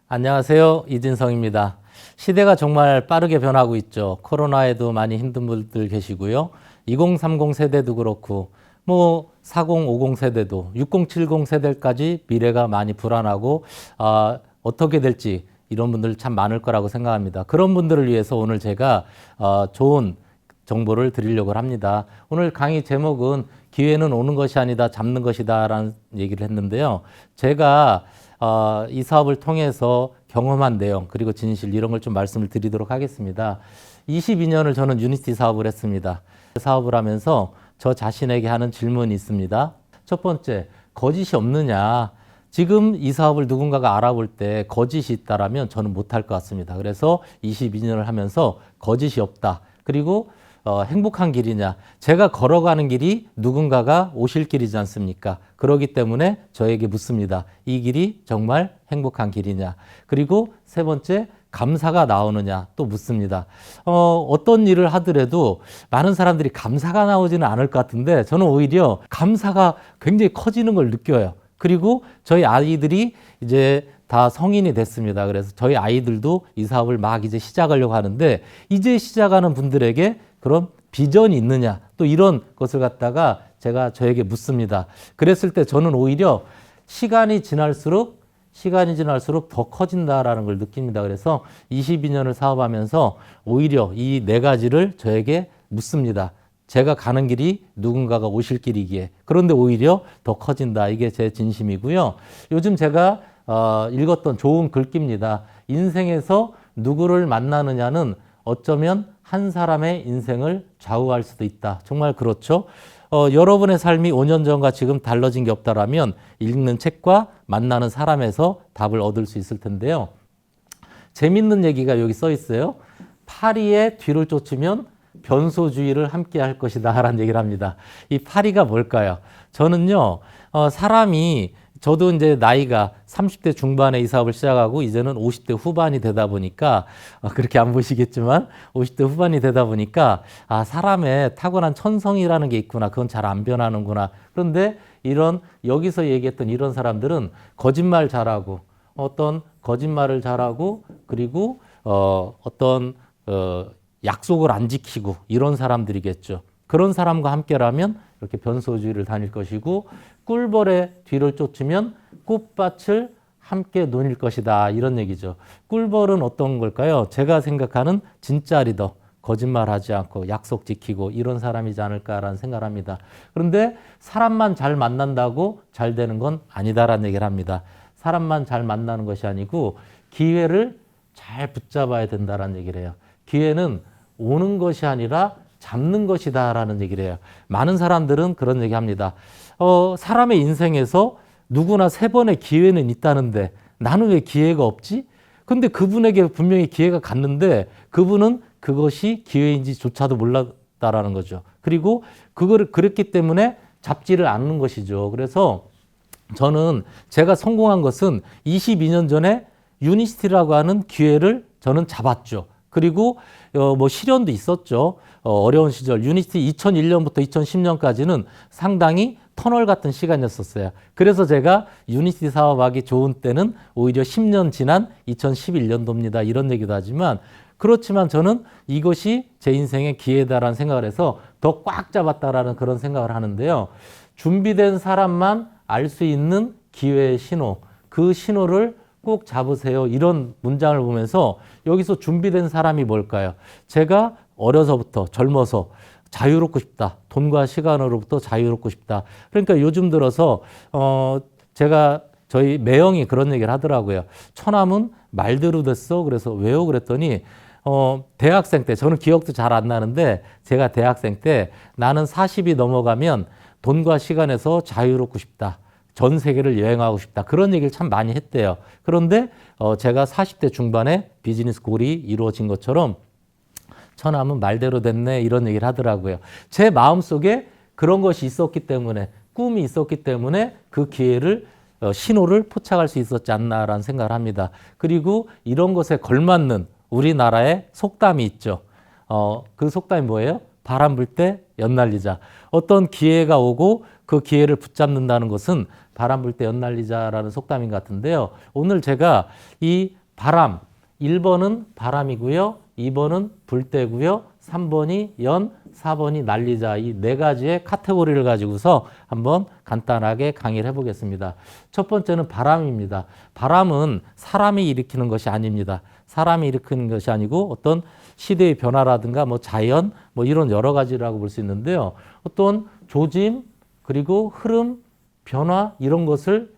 안녕하세요. 이진성입니다. 시대가 정말 빠르게 변하고 있죠. 코로나에도 많이 힘든 분들 계시고요. 2030 세대도 그렇고, 40, 50 세대도, 60, 70 세대까지 미래가 많이 불안하고, 어떻게 될지 이런 분들 참 많을 거라고 생각합니다. 그런 분들을 위해서 오늘 제가 좋은 정보를 드리려고 합니다. 오늘 강의 제목은 기회는 오는 것이 아니다, 잡는 것이다 라는 얘기를 했는데요. 제가 이 사업을 통해서 경험한 내용 그리고 진실 이런 걸 좀 말씀을 드리도록 하겠습니다. 22년을 저는 유니티 사업을 했습니다. 사업을 하면서 저 자신에게 하는 질문이 있습니다. 첫 번째, 거짓이 없느냐? 지금 이 사업을 누군가가 알아볼 때 거짓이 있다라면 저는 못할 것 같습니다. 그래서 22년을 하면서 거짓이 없다. 그리고 행복한 길이냐? 제가 걸어가는 길이 누군가가 오실 길이지 않습니까? 그렇기 때문에 저에게 묻습니다. 이 길이 정말 행복한 길이냐? 그리고 세 번째, 감사가 나오느냐? 또 묻습니다. 어떤 일을 하더라도 많은 사람들이 감사가 나오지는 않을 것 같은데 저는 오히려 감사가 굉장히 커지는 걸 느껴요. 그리고 저희 아이들이 이제 다 성인이 됐습니다. 그래서 저희 아이들도 이 사업을 막 이제 시작하려고 하는데 이제 시작하는 분들에게 그런 비전이 있느냐 또 이런 것을 갖다가 제가 저에게 묻습니다. 그랬을 때 저는 오히려 시간이 지날수록 더 커진다라는 걸 느낍니다. 그래서 22년을 사업하면서 오히려 이 네 가지를 저에게 묻습니다. 제가 가는 길이 누군가가 오실 길이기에 그런데 오히려 더 커진다. 이게 제 진심이고요. 요즘 제가 읽었던 좋은 글귀입니다. 인생에서 누구를 만나느냐는 어쩌면 한 사람의 인생을 좌우할 수도 있다. 정말 그렇죠. 여러분의 삶이 5년 전과 지금 달라진 게 없다라면 읽는 책과 만나는 사람에서 답을 얻을 수 있을 텐데요. 재밌는 얘기가 여기 써 있어요. 파리의 뒤를 쫓으면 변소주의를 함께 할 것이다 라는 얘기를 합니다. 이 파리가 뭘까요? 저는요, 저도 이제 나이가 30대 중반에 이 사업을 시작하고 이제는 50대 후반이 되다 보니까 그렇게 안 보시겠지만 50대 후반이 되다 보니까 사람의 타고난 천성이라는 게 있구나. 그건 잘 안 변하는구나. 그런데 여기서 얘기했던 이런 사람들은 거짓말 잘하고 거짓말을 잘하고 그리고 약속을 안 지키고 이런 사람들이겠죠. 그런 사람과 함께라면 이렇게 변소주의를 다닐 것이고 꿀벌의 뒤를 쫓으면 꽃밭을 함께 논일 것이다. 이런 얘기죠. 꿀벌은 어떤 걸까요? 제가 생각하는 진짜 리더, 거짓말하지 않고 약속 지키고 이런 사람이지 않을까라는 생각을 합니다. 그런데 사람만 잘 만난다고 잘 되는 건 아니다라는 얘기를 합니다. 사람만 잘 만나는 것이 아니고 기회를 잘 붙잡아야 된다라는 얘기를 해요. 기회는 오는 것이 아니라 잡는 것이다라는 얘기를 해요. 많은 사람들은 그런 얘기 합니다. 사람의 인생에서 누구나 3번의 기회는 있다는데 나는 왜 기회가 없지? 근데 그분에게 분명히 기회가 갔는데 그분은 그것이 기회인지조차도 몰랐다라는 거죠. 그리고 그거를 그랬기 때문에 잡지를 않는 것이죠. 그래서 저는 제가 성공한 것은 22년 전에 유니스티라고 하는 기회를 저는 잡았죠. 그리고 시련도 있었죠. 어려운 시절 유니티 2001년부터 2010년까지는 상당히 터널 같은 시간이었었어요. 그래서 제가 유니티 사업하기 좋은 때는 오히려 10년 지난 2011년도입니다. 이런 얘기도 하지만 그렇지만 저는 이것이 제 인생의 기회다라는 생각을 해서 더 꽉 잡았다라는 그런 생각을 하는데요. 준비된 사람만 알 수 있는 기회의 신호, 그 신호를 꼭 잡으세요. 이런 문장을 보면서 여기서 준비된 사람이 뭘까요? 제가 어려서부터 젊어서 자유롭고 싶다. 돈과 시간으로부터 자유롭고 싶다. 그러니까 요즘 들어서 저희 매형이 그런 얘기를 하더라고요. 처남은 말대로 됐어. 그래서 왜요? 그랬더니 대학생 때 저는 기억도 잘 안 나는데 제가 대학생 때 나는 40이 넘어가면 돈과 시간에서 자유롭고 싶다. 전 세계를 여행하고 싶다. 그런 얘기를 참 많이 했대요. 그런데 제가 40대 중반에 비즈니스 골이 이루어진 것처럼 처남은 말대로 됐네 이런 얘기를 하더라고요. 제 마음속에 그런 것이 있었기 때문에 꿈이 있었기 때문에 그 기회를 신호를 포착할 수 있었지 않나라는 생각을 합니다. 그리고 이런 것에 걸맞는 우리나라의 속담이 있죠. 그 속담이 뭐예요? 바람 불 때 연날리자. 어떤 기회가 오고 그 기회를 붙잡는다는 것은 바람 불 때 연날리자라는 속담인 것 같은데요. 오늘 제가 이 바람. 1번은 바람이고요. 2번은 불때고요. 3번이 연, 4번이 날리자. 이 네 가지의 카테고리를 가지고서 한번 간단하게 강의를 해보겠습니다. 첫 번째는 바람입니다. 바람은 사람이 일으키는 것이 아닙니다. 사람이 일으키는 것이 아니고 어떤 시대의 변화라든가 뭐 자연 뭐 이런 여러 가지라고 볼 수 있는데요. 어떤 조짐 그리고 흐름, 변화 이런 것을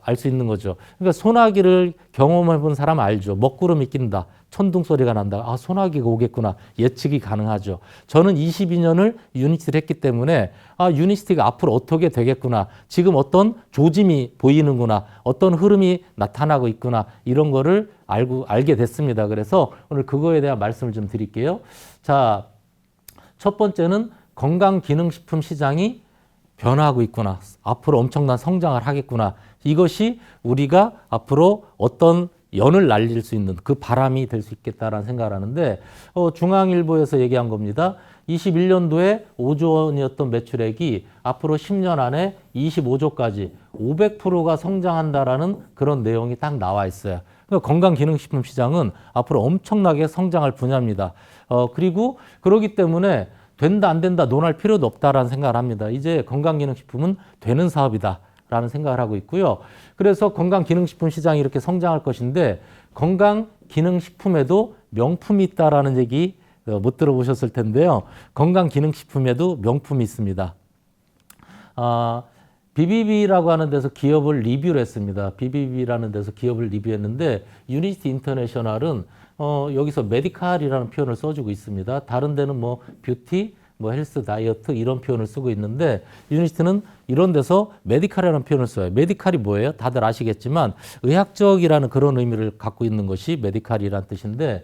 알 수 있는 거죠. 그러니까 소나기를 경험해 본 사람 알죠. 먹구름이 낀다. 천둥 소리가 난다. 아, 소나기가 오겠구나. 예측이 가능하죠. 저는 22년을 유니스티를 했기 때문에 아, 유니스티가 앞으로 어떻게 되겠구나. 지금 어떤 조짐이 보이는구나. 어떤 흐름이 나타나고 있구나. 이런 거를 알게 됐습니다. 그래서 오늘 그거에 대한 말씀을 좀 드릴게요. 자, 첫 번째는 건강기능식품 시장이 변화하고 있구나. 앞으로 엄청난 성장을 하겠구나. 이것이 우리가 앞으로 어떤 연을 날릴 수 있는 그 바람이 될 수 있겠다라는 생각을 하는데 중앙일보에서 얘기한 겁니다. 21년도에 5조 원이었던 매출액이 앞으로 10년 안에 25조까지 500%가 성장한다라는 그런 내용이 딱 나와 있어요. 그러니까 건강기능식품 시장은 앞으로 엄청나게 성장할 분야입니다. 그리고 그러기 때문에 된다 안 된다 논할 필요도 없다라는 생각을 합니다. 이제 건강기능식품은 되는 사업이다라는 생각을 하고 있고요. 그래서 건강기능식품 시장이 이렇게 성장할 것인데 건강기능식품에도 명품이 있다라는 얘기 못 들어보셨을 텐데요. 건강기능식품에도 명품이 있습니다. BBB라고 하는 데서 기업을 리뷰를 했습니다. BBB라는 데서 기업을 리뷰했는데 유니스티 인터내셔널은 여기서 메디칼이라는 표현을 써주고 있습니다. 다른 데는 뭐 뷰티, 뭐 헬스, 다이어트 이런 표현을 쓰고 있는데 유니스티는 이런 데서 메디칼이라는 표현을 써요. 메디칼이 뭐예요? 다들 아시겠지만 의학적이라는 그런 의미를 갖고 있는 것이 메디칼이라는 뜻인데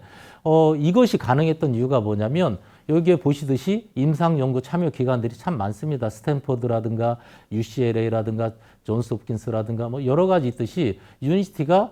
이것이 가능했던 이유가 뭐냐면 여기에 보시듯이 임상연구 참여 기관들이 참 많습니다. 스탠포드라든가 UCLA라든가 존스홉킨스라든가 뭐 여러 가지 있듯이 유니스티가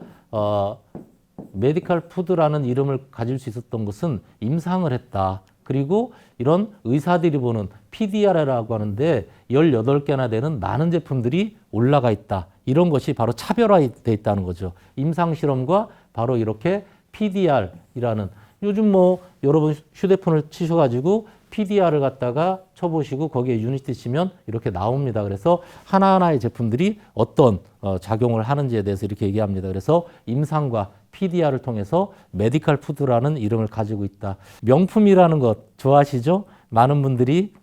메디컬 푸드라는 이름을 가질 수 있었던 것은 임상을 했다. 그리고 이런 의사들이 보는 PDR이라고 하는데 18개나 되는 많은 제품들이 올라가 있다. 이런 것이 바로 차별화되어 있다는 거죠. 임상실험과 바로 이렇게 PDR이라는 요즘 뭐 여러분 휴대폰을 치셔가지고 PDR을 갖다가 쳐보시고 거기에 유니스티 치면 이렇게 나옵니다. 그래서 하나하나의 제품들이 어떤 작용을 하는지에 대해서 이렇게 얘기합니다. 그래서 임상과 PDR을 통해서 메디컬 푸드라는 이름을 가지고 있다. 명품이라는 것 좋아하시죠? 많은 분들이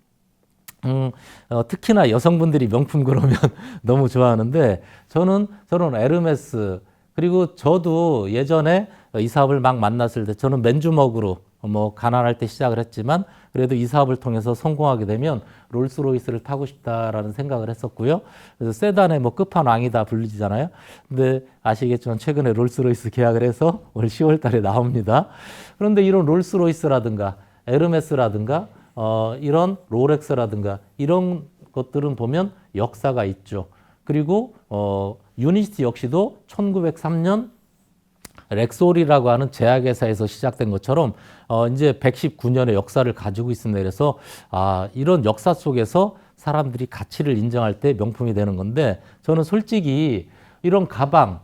특히나 여성분들이 명품 그러면 너무 좋아하는데 저는 에르메스 그리고 저도 예전에 이 사업을 막 만났을 때 저는 맨주먹으로 뭐 가난할 때 시작을 했지만 그래도 이 사업을 통해서 성공하게 되면 롤스로이스를 타고 싶다라는 생각을 했었고요. 그래서 세단의 뭐 끝판왕이다 불리잖아요. 근데 아시겠지만 최근에 롤스로이스 계약을 해서 올 10월 달에 나옵니다. 그런데 이런 롤스로이스라든가 에르메스라든가 이런 롤렉스라든가 이런 것들은 보면 역사가 있죠. 그리고 유니스티 역시도 1903년 렉솔이라고 하는 제약회사에서 시작된 것처럼 이제 119년의 역사를 가지고 있습니다. 그래서 이런 역사 속에서 사람들이 가치를 인정할 때 명품이 되는 건데 저는 솔직히 이런 가방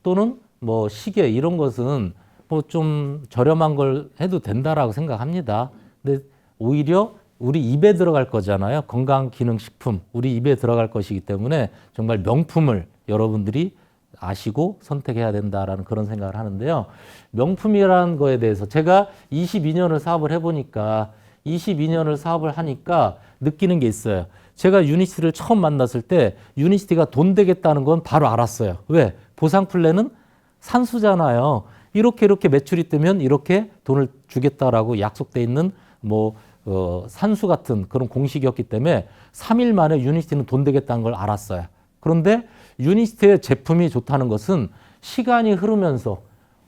또는 뭐 시계 이런 것은 뭐 좀 저렴한 걸 해도 된다라고 생각합니다. 근데 오히려 우리 입에 들어갈 거잖아요. 건강기능식품 우리 입에 들어갈 것이기 때문에 정말 명품을 여러분들이 아시고 선택해야 된다라는 그런 생각을 하는데요. 명품이라는 거에 대해서 제가 22년을 사업을 해보니까 22년을 사업을 하니까 느끼는 게 있어요. 제가 유니스티를 처음 만났을 때 유니스티가 돈 되겠다는 건 바로 알았어요. 왜? 보상 플랜은 산수잖아요. 이렇게 매출이 뜨면 이렇게 돈을 주겠다라고 약속돼 있는 뭐 산수 같은 그런 공식이었기 때문에 3일 만에 유니스티는 돈 되겠다는 걸 알았어요. 그런데 유니스티의 제품이 좋다는 것은 시간이 흐르면서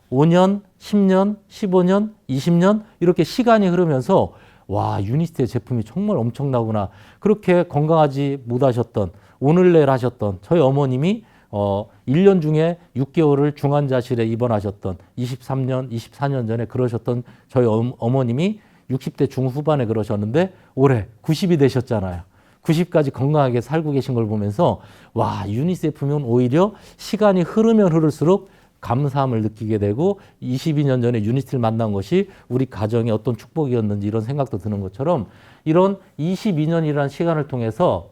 5년, 10년, 15년, 20년 이렇게 시간이 흐르면서 와 유니스티의 제품이 정말 엄청나구나. 그렇게 건강하지 못하셨던 오늘 내일 하셨던 저희 어머님이 1년 중에 6개월을 중환자실에 입원하셨던 23년, 24년 전에 그러셨던 저희 어머님이 60대 중후반에 그러셨는데 올해 90이 되셨잖아요. 90까지 건강하게 살고 계신 걸 보면서 와 유니세프면 오히려 시간이 흐르면 흐를수록 감사함을 느끼게 되고 22년 전에 유니티를 만난 것이 우리 가정의 어떤 축복이었는지 이런 생각도 드는 것처럼 이런 22년이라는 시간을 통해서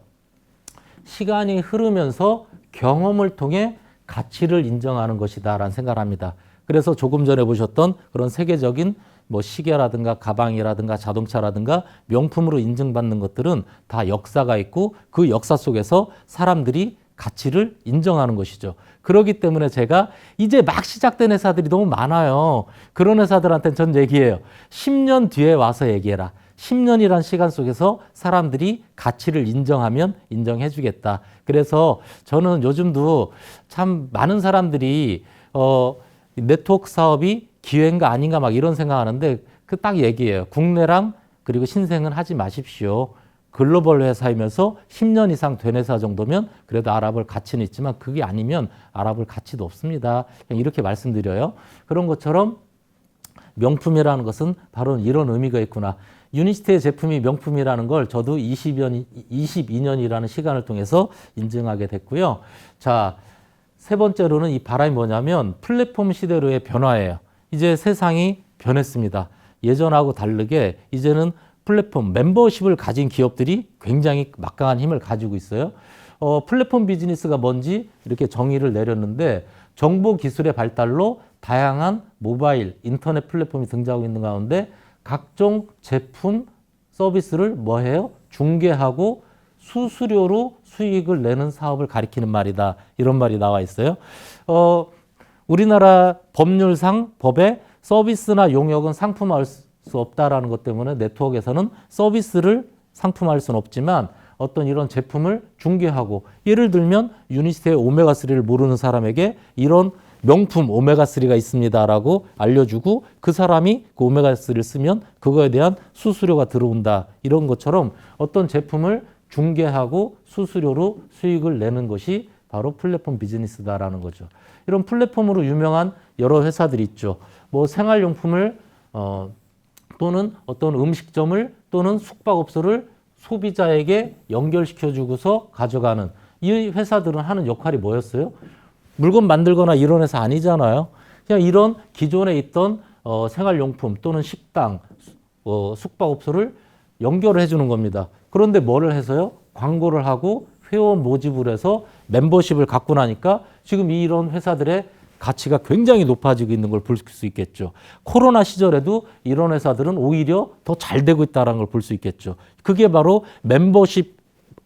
시간이 흐르면서 경험을 통해 가치를 인정하는 것이다라는 생각을 합니다. 그래서 조금 전에 보셨던 그런 세계적인 뭐 시계라든가 가방이라든가 자동차라든가 명품으로 인증받는 것들은 다 역사가 있고 그 역사 속에서 사람들이 가치를 인정하는 것이죠. 그렇기 때문에 제가 이제 막 시작된 회사들이 너무 많아요. 그런 회사들한테는 전 얘기해요. 10년 뒤에 와서 얘기해라. 10년이란 시간 속에서 사람들이 가치를 인정하면 인정해 주겠다. 그래서 저는 요즘도 참 많은 사람들이 네트워크 사업이 기회인가 아닌가 막 이런 생각하는데 그 딱 얘기예요. 국내랑 그리고 신생은 하지 마십시오. 글로벌 회사이면서 10년 이상 된 회사 정도면 그래도 알아볼 가치는 있지만 그게 아니면 알아볼 가치도 없습니다. 그냥 이렇게 말씀드려요. 그런 것처럼 명품이라는 것은 바로 이런 의미가 있구나. 유니스트의 제품이 명품이라는 걸 저도 22년이라는 시간을 통해서 인증하게 됐고요. 자, 세 번째로는 이 바람이 뭐냐면 플랫폼 시대로의 변화예요. 이제 세상이 변했습니다. 예전하고 다르게 이제는 플랫폼, 멤버십을 가진 기업들이 굉장히 막강한 힘을 가지고 있어요. 플랫폼 비즈니스가 뭔지 이렇게 정의를 내렸는데 정보 기술의 발달로 다양한 모바일, 인터넷 플랫폼이 등장하고 있는 가운데 각종 제품, 서비스를 뭐 해요? 중개하고 수수료로 수익을 내는 사업을 가리키는 말이다. 이런 말이 나와 있어요. 우리나라 법률상 법에 서비스나 용역은 상품화할 수 없다라는 것 때문에 네트워크에서는 서비스를 상품화할 수는 없지만 어떤 이런 제품을 중개하고 예를 들면 유니스트의 오메가3를 모르는 사람에게 이런 명품 오메가3가 있습니다라고 알려주고 그 사람이 그 오메가3를 쓰면 그거에 대한 수수료가 들어온다. 이런 것처럼 어떤 제품을 중개하고 수수료로 수익을 내는 것이 바로 플랫폼 비즈니스다라는 거죠. 이런 플랫폼으로 유명한 여러 회사들이 있죠. 뭐 생활용품을 또는 어떤 음식점을 또는 숙박업소를 소비자에게 연결시켜주고서 가져가는 이 회사들은 하는 역할이 뭐였어요? 물건 만들거나 이런 회사 아니잖아요. 그냥 이런 기존에 있던 생활용품 또는 식당, 숙박업소를 연결을 해주는 겁니다. 그런데 뭐를 해서요? 광고를 하고 회원 모집을 해서 멤버십을 갖고 나니까 지금 이런 회사들의 가치가 굉장히 높아지고 있는 걸 볼 수 있겠죠. 코로나 시절에도 이런 회사들은 오히려 더 잘 되고 있다는 걸 볼 수 있겠죠. 그게 바로 멤버십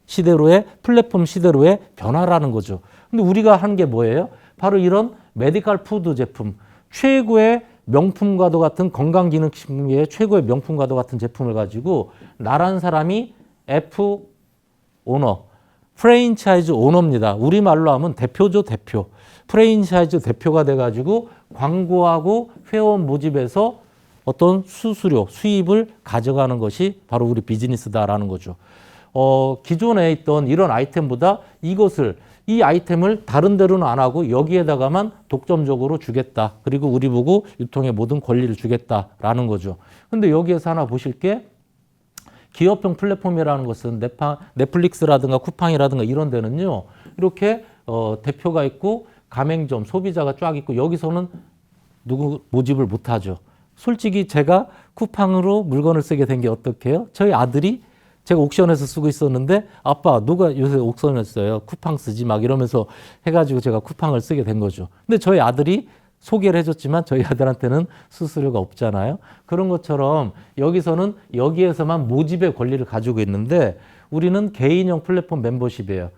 시대로의 플랫폼 시대로의 변화라는 거죠. 근데 우리가 한 게 뭐예요? 바로 이런 메디컬 푸드 제품, 최고의 명품과도 같은 건강기능식품의 최고의 명품과도 같은 제품을 가지고 나란 사람이 F 오너, 프랜차이즈 오너입니다. 우리말로 하면 대표죠, 대표. 프랜차이즈 대표가 돼가지고 광고하고 회원 모집해서 어떤 수수료, 수입을 가져가는 것이 바로 우리 비즈니스다라는 거죠. 기존에 있던 이런 아이템보다 이 아이템을 다른 데로는 안 하고 여기에다가만 독점적으로 주겠다. 그리고 우리 보고 유통의 모든 권리를 주겠다라는 거죠. 근데 여기에서 하나 보실 게 기업형 플랫폼이라는 것은 넷플릭스라든가 쿠팡이라든가 이런 데는요. 이렇게 대표가 있고 가맹점, 소비자가 쫙 있고 여기서는 누구 모집을 못하죠. 솔직히 제가 쿠팡으로 물건을 쓰게 된 게 어떻게요? 저희 아들이 제가 옥션에서 쓰고 있었는데 아빠 누가 요새 옥션에 써요? 쿠팡 쓰지 막 이러면서 해가지고 제가 쿠팡을 쓰게 된 거죠. 근데 저희 아들이 소개를 해줬지만 저희 아들한테는 수수료가 없잖아요. 그런 것처럼 여기서는 여기에서만 모집의 권리를 가지고 있는데 우리는 개인형 플랫폼 멤버십이에요.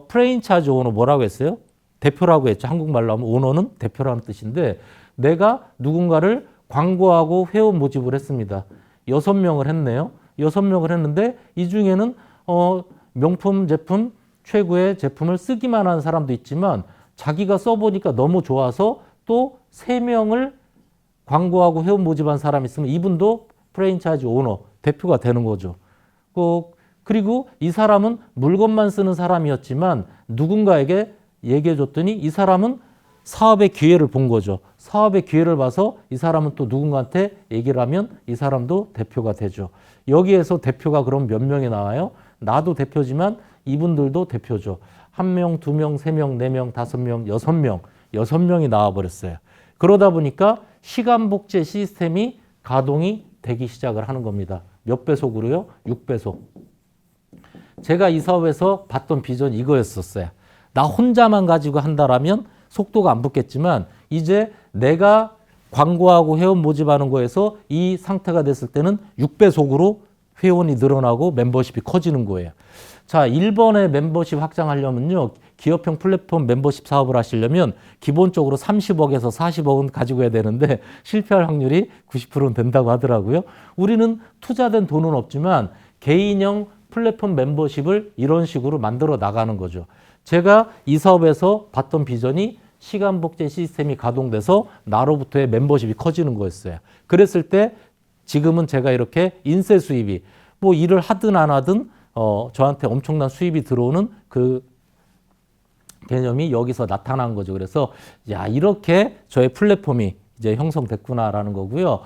프랜차이즈 오너 뭐라고 했어요? 대표라고 했죠. 한국말로 하면 오너는 대표라는 뜻인데 내가 누군가를 광고하고 회원 모집을 했습니다. 6명을 했네요. 6명을 했는데 이 중에는 명품 제품, 최고의 제품을 쓰기만 한 사람도 있지만 자기가 써보니까 너무 좋아서 또 3명을 광고하고 회원 모집한 사람이 있으면 이분도 프랜차이즈 오너, 대표가 되는 거죠. 그리고 이 사람은 물건만 쓰는 사람이었지만 누군가에게 얘기해 줬더니 이 사람은 사업의 기회를 본 거죠. 사업의 기회를 봐서 이 사람은 또 누군가한테 얘기를 하면 이 사람도 대표가 되죠. 여기에서 대표가 그럼 몇 명이 나와요? 나도 대표지만 이분들도 대표죠. 1명, 2명, 3명, 4명, 5명, 6명 6명이 나와버렸어요. 그러다 보니까 시간복제 시스템이 가동이 되기 시작을 하는 겁니다. 몇 배속으로요? 6배속. 제가 이 사업에서 봤던 비전이 이거였었어요. 나 혼자만 가지고 한다라면 속도가 안 붙겠지만 이제 내가 광고하고 회원 모집하는 거에서 이 상태가 됐을 때는 6배속으로 회원이 늘어나고 멤버십이 커지는 거예요. 자, 1번에 멤버십 확장하려면요. 기업형 플랫폼 멤버십 사업을 하시려면 기본적으로 30억에서 40억은 가지고 해야 되는데 실패할 확률이 90%는 된다고 하더라고요. 우리는 투자된 돈은 없지만 개인형 플랫폼 멤버십을 이런 식으로 만들어 나가는 거죠. 제가 이 사업에서 봤던 비전이 시간 복제 시스템이 가동돼서 나로부터의 멤버십이 커지는 거였어요. 그랬을 때 지금은 제가 이렇게 인세 수입이 뭐 일을 하든 안 하든 저한테 엄청난 수입이 들어오는 그 개념이 여기서 나타난 거죠. 그래서 야, 이렇게 저의 플랫폼이 이제 형성됐구나라는 거고요.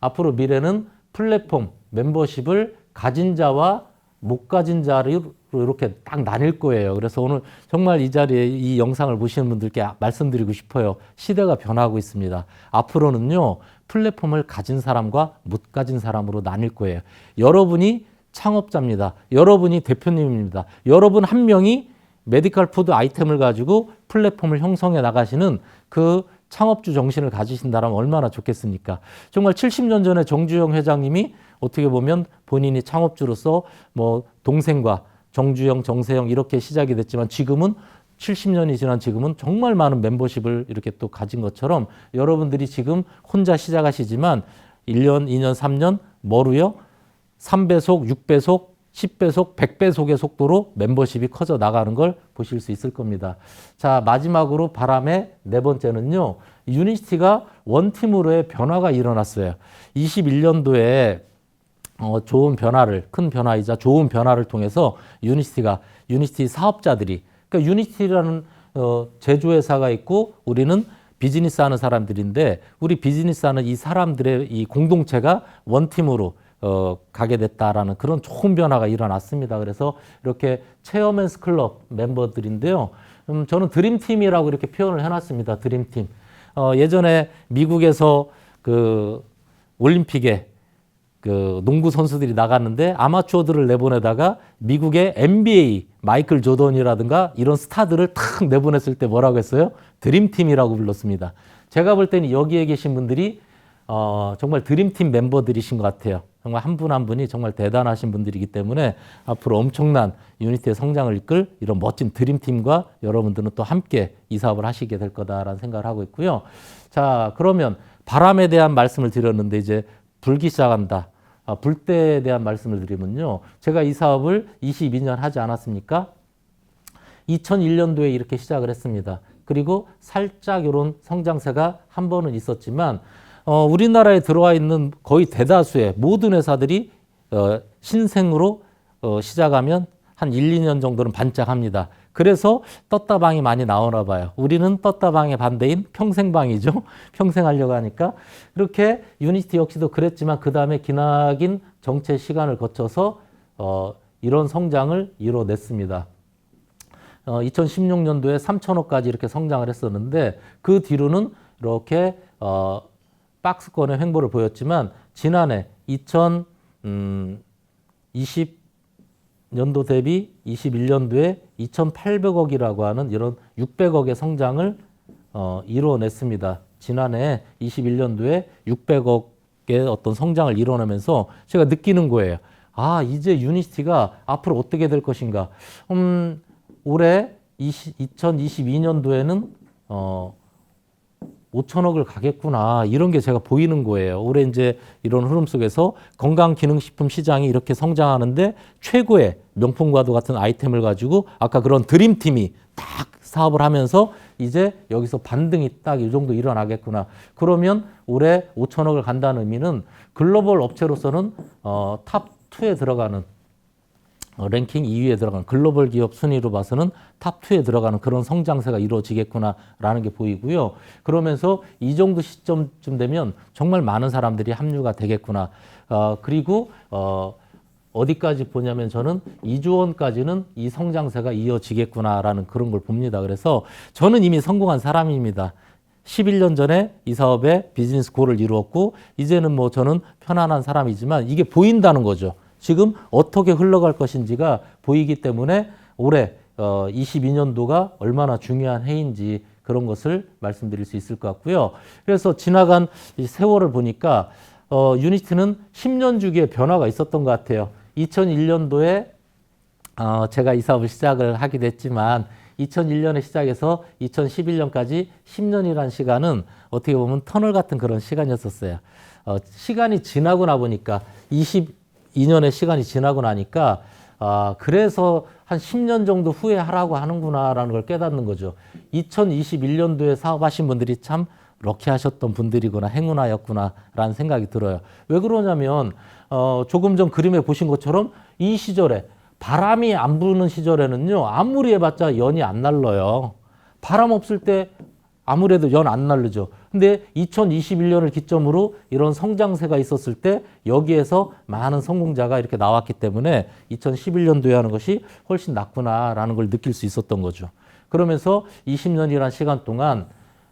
앞으로 미래는 플랫폼 멤버십을 가진 자와 못 가진 자를 이렇게 딱 나뉠 거예요. 그래서 오늘 정말 이 자리에 이 영상을 보시는 분들께 말씀드리고 싶어요. 시대가 변하고 있습니다. 앞으로는요, 플랫폼을 가진 사람과 못 가진 사람으로 나뉠 거예요. 여러분이 창업자입니다. 여러분이 대표님입니다. 여러분 한 명이 메디컬 푸드 아이템을 가지고 플랫폼을 형성해 나가시는 그 창업주 정신을 가지신다면 얼마나 좋겠습니까? 정말 70년 전에 정주영 회장님이 어떻게 보면 본인이 창업주로서 뭐 동생과 정주영, 정세영 이렇게 시작이 됐지만 지금은 70년이 지난 지금은 정말 많은 멤버십을 이렇게 또 가진 것처럼 여러분들이 지금 혼자 시작하시지만 1년, 2년, 3년 뭐로요? 3배속, 6배속, 10배속, 100배속의 속도로 멤버십이 커져 나가는 걸 보실 수 있을 겁니다. 자, 마지막으로 바람의 네 번째는요. 유니시티가 원팀으로의 변화가 일어났어요. 21년도에 좋은 변화를, 큰 변화이자 좋은 변화를 통해서 유니시티 사업자들이, 그러니까 유니시티라는 제조회사가 있고 우리는 비즈니스 하는 사람들인데 우리 비즈니스 하는 이 사람들의 이 공동체가 원팀으로 가게 됐다라는 그런 좋은 변화가 일어났습니다. 그래서 이렇게 체어맨스 클럽 멤버들인데요. 저는 드림팀이라고 이렇게 표현을 해놨습니다. 드림팀. 예전에 미국에서 그 올림픽에 그 농구 선수들이 나갔는데 아마추어들을 내보내다가 미국의 NBA 마이클 조던이라든가 이런 스타들을 탁 내보냈을 때 뭐라고 했어요? 드림팀이라고 불렀습니다. 제가 볼 때는 여기에 계신 분들이 정말 드림팀 멤버들이신 것 같아요. 정말 한 분 한 분이 정말 대단하신 분들이기 때문에 앞으로 엄청난 유니티의 성장을 이끌 이런 멋진 드림팀과 여러분들은 또 함께 이 사업을 하시게 될 거다라는 생각을 하고 있고요. 자, 그러면 바람에 대한 말씀을 드렸는데 이제 불기 시작한다. 불때에 대한 말씀을 드리면요. 제가 이 사업을 22년 하지 않았습니까? 2001년도에 이렇게 시작을 했습니다. 그리고 살짝 이런 성장세가 한 번은 있었지만 우리나라에 들어와 있는 거의 대다수의 모든 회사들이 신생으로 시작하면 한 1, 2년 정도는 반짝합니다. 그래서 떴다방이 많이 나오나 봐요. 우리는 떴다방의 반대인 평생방이죠. 평생 하려고 하니까. 이렇게 유니티 역시도 그랬지만 그 다음에 기나긴 정체 시간을 거쳐서 이런 성장을 이뤄냈습니다. 2016년도에 3천억까지 이렇게 성장을 했었는데 그 뒤로는 이렇게 박스권의 횡보를 보였지만 지난해 2020년도 대비 21년도에 2,800억이라고 하는 이런 600억의 성장을 이뤄냈습니다. 지난해 21년도에 600억의 어떤 성장을 이뤄내면서 제가 느끼는 거예요. 아, 이제 유니시티가 앞으로 어떻게 될 것인가. 올해 2022년도에는 5천억을 가겠구나. 이런 게 제가 보이는 거예요. 올해 이제 이런 흐름 속에서 건강기능식품 시장이 이렇게 성장하는데 최고의 명품과도 같은 아이템을 가지고 아까 그런 드림팀이 딱 사업을 하면서 이제 여기서 반등이 딱 이 정도 일어나겠구나. 그러면 올해 5천억을 간다는 의미는 글로벌 업체로서는 탑2에 들어가는 랭킹 2위에 들어가는 글로벌 기업 순위로 봐서는 탑2에 들어가는 그런 성장세가 이루어지겠구나라는 게 보이고요. 그러면서 이 정도 시점쯤 되면 정말 많은 사람들이 합류가 되겠구나. 그리고 어디까지 보냐면 저는 2조 원까지는 이 성장세가 이어지겠구나라는 그런 걸 봅니다. 그래서 저는 이미 성공한 사람입니다. 11년 전에 이 사업에 비즈니스 골을 이루었고 이제는 뭐 저는 편안한 사람이지만 이게 보인다는 거죠. 지금 어떻게 흘러갈 것인지가 보이기 때문에 올해 22년도가 얼마나 중요한 해인지 그런 것을 말씀드릴 수 있을 것 같고요. 그래서 지나간 이 세월을 보니까 유니티는 10년 주기의 변화가 있었던 것 같아요. 2001년도에 제가 이 사업을 시작을 하게 됐지만 2001년에 시작해서 2011년까지 10년이라는 시간은 어떻게 보면 터널 같은 그런 시간이었었어요. 시간이 지나고 나 보니까 22년의 시간이 지나고 나니까 그래서 한 10년 정도 후에 하라고 하는구나라는 걸 깨닫는 거죠. 2021년도에 사업하신 분들이 참 럭키하셨던 분들이구나, 행운아였구나라는 생각이 들어요. 왜 그러냐면 조금 전 그림에 보신 것처럼 이 시절에 바람이 안 부는 시절에는요, 아무리 해봤자 연이 안 날라요. 바람 없을 때 아무래도 연 안 날르죠. 근데 2021년을 기점으로 이런 성장세가 있었을 때 여기에서 많은 성공자가 이렇게 나왔기 때문에 2011년도에 하는 것이 훨씬 낫구나라는 걸 느낄 수 있었던 거죠. 그러면서 20년이라는 시간 동안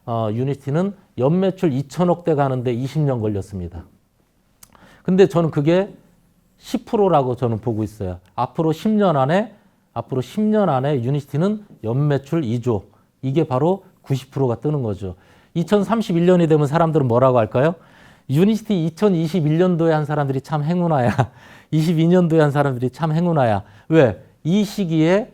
유니티는 연매출 2천억대 가는데 20년 걸렸습니다. 근데 저는 그게 10%라고 저는 보고 있어요. 앞으로 10년 안에 유니티는 연매출 2조. 이게 바로 90%가 뜨는 거죠. 2031년이 되면 사람들은 뭐라고 할까요? 유니티 2021년도에 한 사람들이 참 행운아야. 22년도에 한 사람들이 참 행운아야. 왜? 이 시기에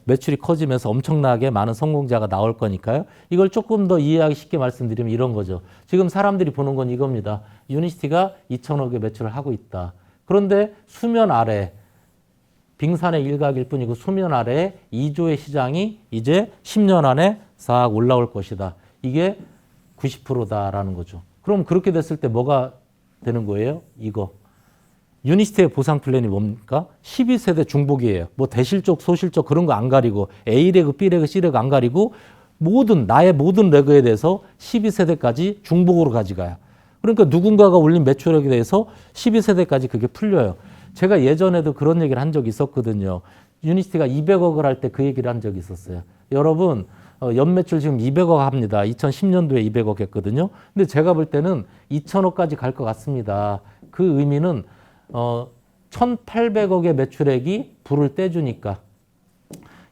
매출이 커지면서 엄청나게 많은 성공자가 나올 거니까요. 이걸 조금 더 이해하기 쉽게 말씀드리면 이런 거죠. 지금 사람들이 보는 건 이겁니다. 유니티가 2천억의 매출을 하고 있다. 그런데 수면 아래, 빙산의 일각일 뿐이고 수면 아래에 2조의 시장이 이제 10년 안에 싹 올라올 것이다. 이게 90%다라는 거죠. 그럼 그렇게 됐을 때 뭐가 되는 거예요? 이거. 유니티의 보상 플랜이 뭡니까? 12세대 중복이에요. 뭐 대실적, 소실적 그런 거 안 가리고 A레그, B레그, C레그 안 가리고 나의 모든 레그에 대해서 12세대까지 중복으로 가져가요. 그러니까 누군가가 올린 매출액에 대해서 12세대까지 그게 풀려요. 제가 예전에도 그런 얘기를 한 적이 있었거든요. 유니티가 200억을 할 때 그 얘기를 한 적이 있었어요. 여러분, 연매출 지금 200억 합니다. 2010년도에 200억 했거든요. 근데 제가 볼 때는 2천억까지 갈 것 같습니다. 그 의미는 1,800억의 매출액이 불을 떼주니까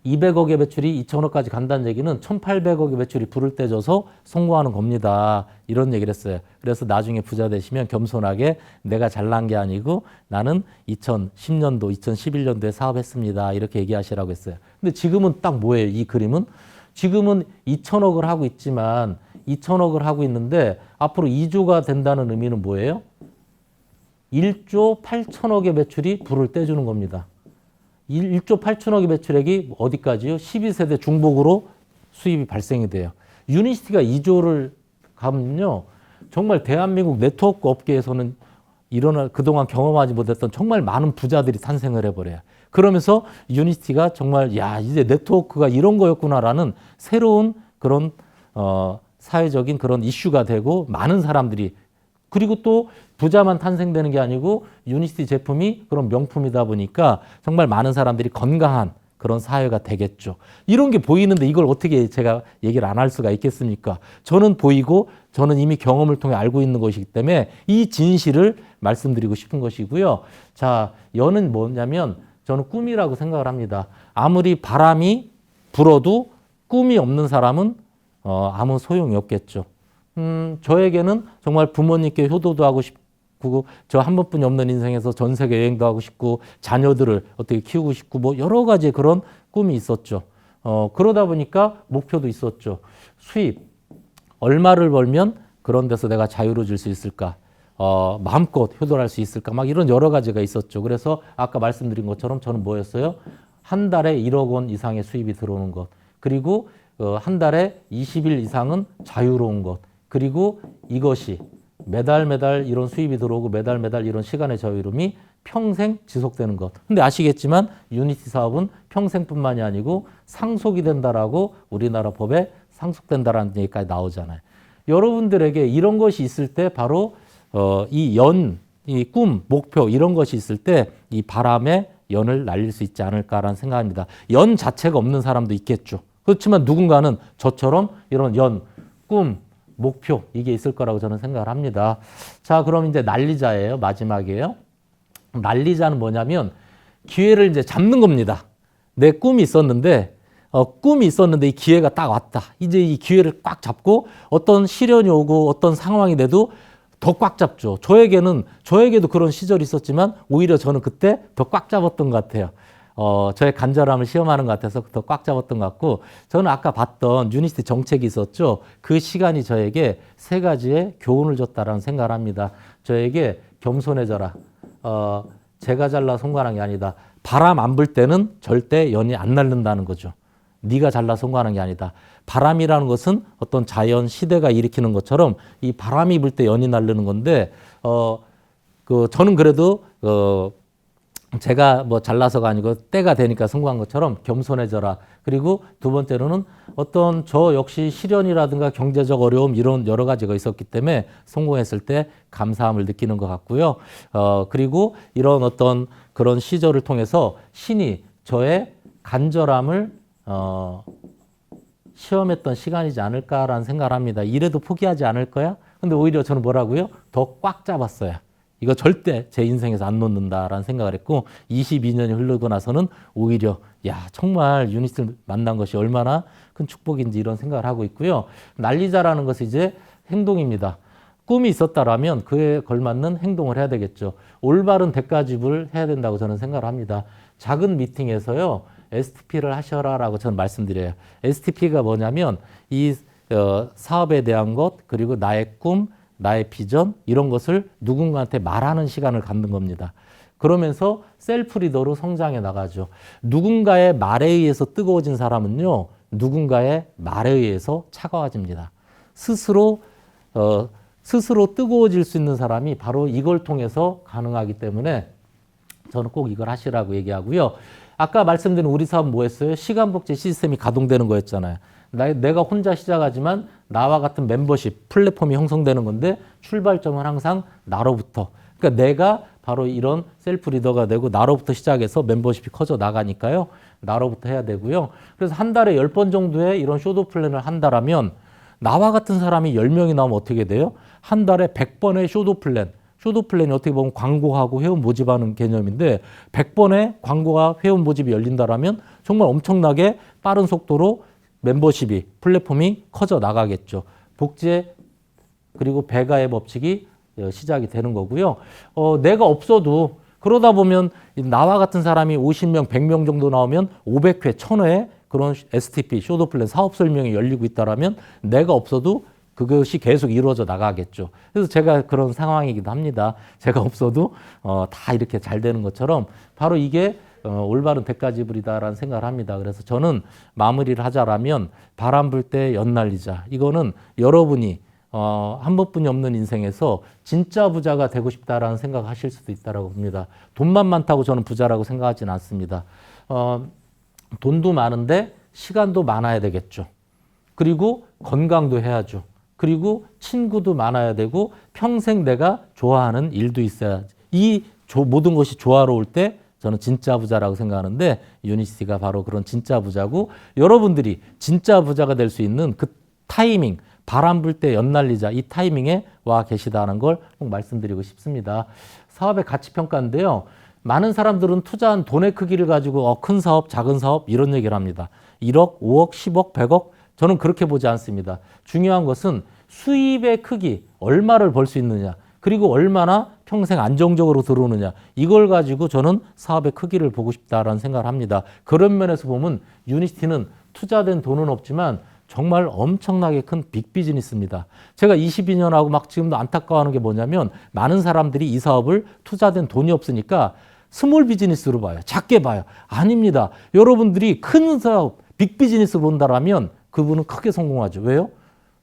200억의 매출이 2천억까지 간다는 얘기는 1,800억의 매출이 불을 떼줘서 성공하는 겁니다. 이런 얘기를 했어요. 그래서 나중에 부자 되시면 겸손하게 내가 잘난 게 아니고 나는 2010년도, 2011년도에 사업했습니다. 이렇게 얘기하시라고 했어요. 근데 지금은 딱 뭐예요? 이 그림은? 지금은 2천억을 하고 있지만 2천억을 하고 있는데 앞으로 2조가 된다는 의미는 뭐예요? 1조 8천억의 매출이 불을 떼주는 겁니다. 1조 8천억의 매출액이 어디까지요? 12세대 중복으로 수입이 발생이 돼요. 유니티가 2조를 가면요. 정말 대한민국 네트워크 업계에서는 그동안 경험하지 못했던 정말 많은 부자들이 탄생을 해버려요. 그러면서 유니티가 정말 이제 네트워크가 이런 거였구나라는 새로운 그런 사회적인 그런 이슈가 되고 많은 사람들이 그리고 또 부자만 탄생되는 게 아니고 유니티 제품이 그런 명품이다 보니까 정말 많은 사람들이 건강한 그런 사회가 되겠죠. 이런 게 보이는데 이걸 어떻게 제가 얘기를 안 할 수가 있겠습니까? 저는 보이고 저는 이미 경험을 통해 알고 있는 것이기 때문에 이 진실을 말씀드리고 싶은 것이고요. 자, 연은 뭐냐면 저는 꿈이라고 생각을 합니다. 아무리 바람이 불어도 꿈이 없는 사람은 아무 소용이 없겠죠. 저에게는 정말 부모님께 효도도 하고 싶고, 저 한 번뿐이 없는 인생에서 전 세계 여행도 하고 싶고, 자녀들을 어떻게 키우고 싶고, 뭐 여러 가지 그런 꿈이 있었죠. 그러다 보니까 목표도 있었죠. 수입, 얼마를 벌면 그런 데서 내가 자유로워질 수 있을까? 마음껏 효도를 할 수 있을까? 막 이런 여러 가지가 있었죠. 그래서 아까 말씀드린 것처럼 저는 뭐였어요? 한 달에 1억 원 이상의 수입이 들어오는 것. 그리고 한 달에 20일 이상은 자유로운 것. 그리고 이것이 매달 이런 수입이 들어오고 매달 이런 시간의 자유로움이 평생 지속되는 것. 근데 아시겠지만 유니티 사업은 평생뿐만이 아니고 상속이 된다라고 우리나라 법에 상속된다라는 얘기까지 나오잖아요. 여러분들에게 이런 것이 있을 때 바로 이 연 이 꿈, 목표 이런 것이 있을 때 이 바람에 연을 날릴 수 있지 않을까라는 생각입니다. 연 자체가 없는 사람도 있겠죠. 그렇지만 누군가는 저처럼 이런 연, 꿈, 목표 이게 있을 거라고 저는 생각을 합니다. 자, 그럼 이제 난리자예요. 마지막이에요. 난리자는 뭐냐면 기회를 이제 잡는 겁니다. 내 꿈이 있었는데 이 기회가 딱 왔다. 이제 이 기회를 꽉 잡고 어떤 시련이 오고 어떤 상황이 돼도 더 꽉 잡죠. 저에게도 그런 시절이 있었지만 오히려 저는 그때 더 꽉 잡았던 것 같아요. 저의 간절함을 시험하는 것 같아서 더 꽉 잡았던 것 같고, 저는 아까 봤던 유니스티 정책이 있었죠. 그 시간이 저에게 세 가지의 교훈을 줬다라는 생각을 합니다. 저에게 겸손해져라. 제가 잘나 성공하는 게 아니다. 바람 안 불 때는 절대 연이 안 날른다는 거죠. 네가 잘나 성공하는 게 아니다. 바람이라는 것은 어떤 자연 시대가 일으키는 것처럼 이 바람이 불 때 연이 날르는 건데, 저는 그래도 제가 뭐 잘나서가 아니고 때가 되니까 성공한 것처럼 겸손해져라. 그리고 두 번째로는 어떤 저 역시 시련이라든가 경제적 어려움 이런 여러 가지가 있었기 때문에 성공했을 때 감사함을 느끼는 것 같고요. 그리고 이런 어떤 그런 시절을 통해서 신이 저의 간절함을 시험했던 시간이지 않을까라는 생각을 합니다. 이래도 포기하지 않을 거야? 근데 오히려 저는 뭐라고요? 더 꽉 잡았어요. 이거 절대 제 인생에서 안 놓는다라는 생각을 했고, 22년이 흐르고 나서는 오히려 정말 유니스를 만난 것이 얼마나 큰 축복인지 이런 생각을 하고 있고요. 난리자라는 것은 이제 행동입니다. 꿈이 있었다라면 그에 걸맞는 행동을 해야 되겠죠. 올바른 대가집을 해야 된다고 저는 생각을 합니다. 작은 미팅에서요, STP를 하셔라라고 저는 말씀드려요. STP가 뭐냐면 이 사업에 대한 것, 그리고 나의 꿈, 나의 비전 이런 것을 누군가한테 말하는 시간을 갖는 겁니다. 그러면서 셀프 리더로 성장해 나가죠. 누군가의 말에 의해서 뜨거워진 사람은요, 누군가의 말에 의해서 차가워집니다. 스스로 뜨거워질 수 있는 사람이 바로 이걸 통해서 가능하기 때문에 저는 꼭 이걸 하시라고 얘기하고요. 아까 말씀드린 우리 사업 뭐였어요? 시간복지 시스템이 가동되는 거였잖아요. 내가 혼자 시작하지만 나와 같은 멤버십, 플랫폼이 형성되는 건데 출발점은 항상 나로부터. 그러니까 내가 바로 이런 셀프 리더가 되고 나로부터 시작해서 멤버십이 커져 나가니까요. 나로부터 해야 되고요. 그래서 한 달에 10번 정도의 이런 쇼도 플랜을 한다라면 나와 같은 사람이 10명이 나오면 어떻게 돼요? 한 달에 100번의 쇼도 플랜. 쇼도 플랜이 어떻게 보면 광고하고 회원 모집하는 개념인데 100번의 광고와 회원 모집이 열린다라면 정말 엄청나게 빠른 속도로 멤버십이 플랫폼이 커져 나가겠죠. 복제 그리고 배가의 법칙이 시작이 되는 거고요. 내가 없어도 그러다 보면 나와 같은 사람이 50명, 100명 정도 나오면 500회, 1000회 그런 STP, 쇼도 플랜 사업 설명이 열리고 있다라면 내가 없어도 그것이 계속 이루어져 나가겠죠. 그래서 제가 그런 상황이기도 합니다. 제가 없어도 다 이렇게 잘 되는 것처럼 바로 이게 올바른 대가지불이다라는 생각을 합니다. 그래서 저는 마무리를 하자라면 바람 불 때 연 날리자. 이거는 여러분이 한 번뿐이 없는 인생에서 진짜 부자가 되고 싶다라는 생각을 하실 수도 있다고 봅니다. 돈만 많다고 저는 부자라고 생각하지는 않습니다. 돈도 많은데 시간도 많아야 되겠죠. 그리고 건강도 해야죠. 그리고 친구도 많아야 되고 평생 내가 좋아하는 일도 있어야. 이 모든 것이 조화로울 때 저는 진짜 부자라고 생각하는데 유니스티가 바로 그런 진짜 부자고, 여러분들이 진짜 부자가 될 수 있는 그 타이밍, 바람 불 때 연 날리자 이 타이밍에 와 계시다는 걸 꼭 말씀드리고 싶습니다. 사업의 가치평가인데요. 많은 사람들은 투자한 돈의 크기를 가지고 큰 사업, 작은 사업 이런 얘기를 합니다. 1억, 5억, 10억, 100억 저는 그렇게 보지 않습니다. 중요한 것은 수입의 크기, 얼마를 벌 수 있느냐, 그리고 얼마나 평생 안정적으로 들어오느냐, 이걸 가지고 저는 사업의 크기를 보고 싶다라는 생각을 합니다. 그런 면에서 보면 유니스티는 투자된 돈은 없지만 정말 엄청나게 큰 빅비즈니스입니다. 제가 22년하고 막 지금도 안타까워하는 게 뭐냐면 많은 사람들이 이 사업을 투자된 돈이 없으니까 스몰 비즈니스로 봐요. 작게 봐요. 아닙니다. 여러분들이 큰 사업, 빅비즈니스 본다라면 그분은 크게 성공하죠. 왜요?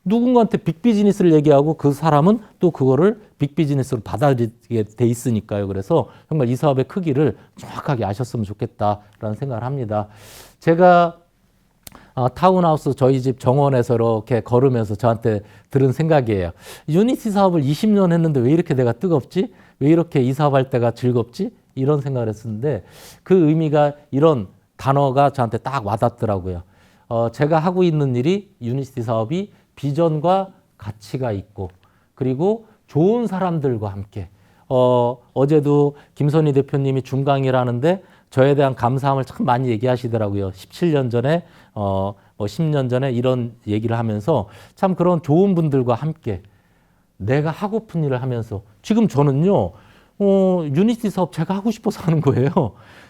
누군가한테 빅비즈니스를 얘기하고 그 사람은 또 그거를 빅비즈니스로 받아들이게 돼 있으니까요. 그래서 정말 이 사업의 크기를 정확하게 아셨으면 좋겠다라는 생각을 합니다. 제가 타운하우스 저희 집 정원에서 이렇게 걸으면서 저한테 들은 생각이에요. 유니티 사업을 20년 했는데 왜 이렇게 내가 뜨겁지? 왜 이렇게 이 사업할 때가 즐겁지? 이런 생각을 했었는데 그 의미가 이런 단어가 저한테 딱 와닿더라고요. 제가 하고 있는 일이 유니티 사업이 비전과 가치가 있고 그리고 좋은 사람들과 함께 어제도 김선희 대표님이 중강이라는데 저에 대한 감사함을 참 많이 얘기하시더라고요. 17년 전에 10년 전에 이런 얘기를 하면서 참 그런 좋은 분들과 함께 내가 하고픈 일을 하면서 지금 저는요 유니티 사업 제가 하고 싶어서 하는 거예요.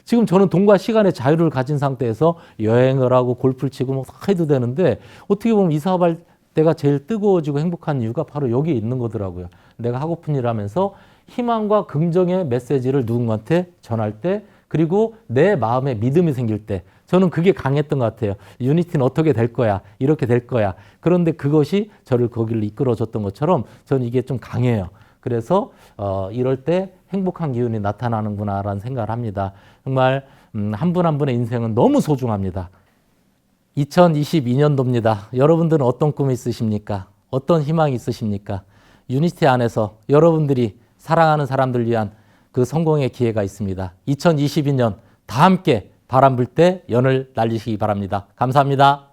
지금 저는 돈과 시간의 자유를 가진 상태에서 여행을 하고 골프를 치고 뭐 해도 되는데 어떻게 보면 이 사업할 때가 제일 뜨거워지고 행복한 이유가 바로 여기에 있는 거더라고요. 내가 하고픈 일을 하면서 희망과 긍정의 메시지를 누군가한테 전할 때 그리고 내 마음에 믿음이 생길 때 저는 그게 강했던 것 같아요. 유니티는 어떻게 될 거야. 이렇게 될 거야. 그런데 그것이 저를 거기를 이끌어줬던 것처럼 저는 이게 좀 강해요. 그래서 이럴 때 행복한 기운이 나타나는구나라는 생각을 합니다. 정말 한 분 한 분의 인생은 너무 소중합니다. 2022년도입니다. 여러분들은 어떤 꿈이 있으십니까? 어떤 희망이 있으십니까? 유니티 안에서 여러분들이 사랑하는 사람들 위한 그 성공의 기회가 있습니다. 2022년 다 함께 바람 불 때 연을 날리시기 바랍니다. 감사합니다.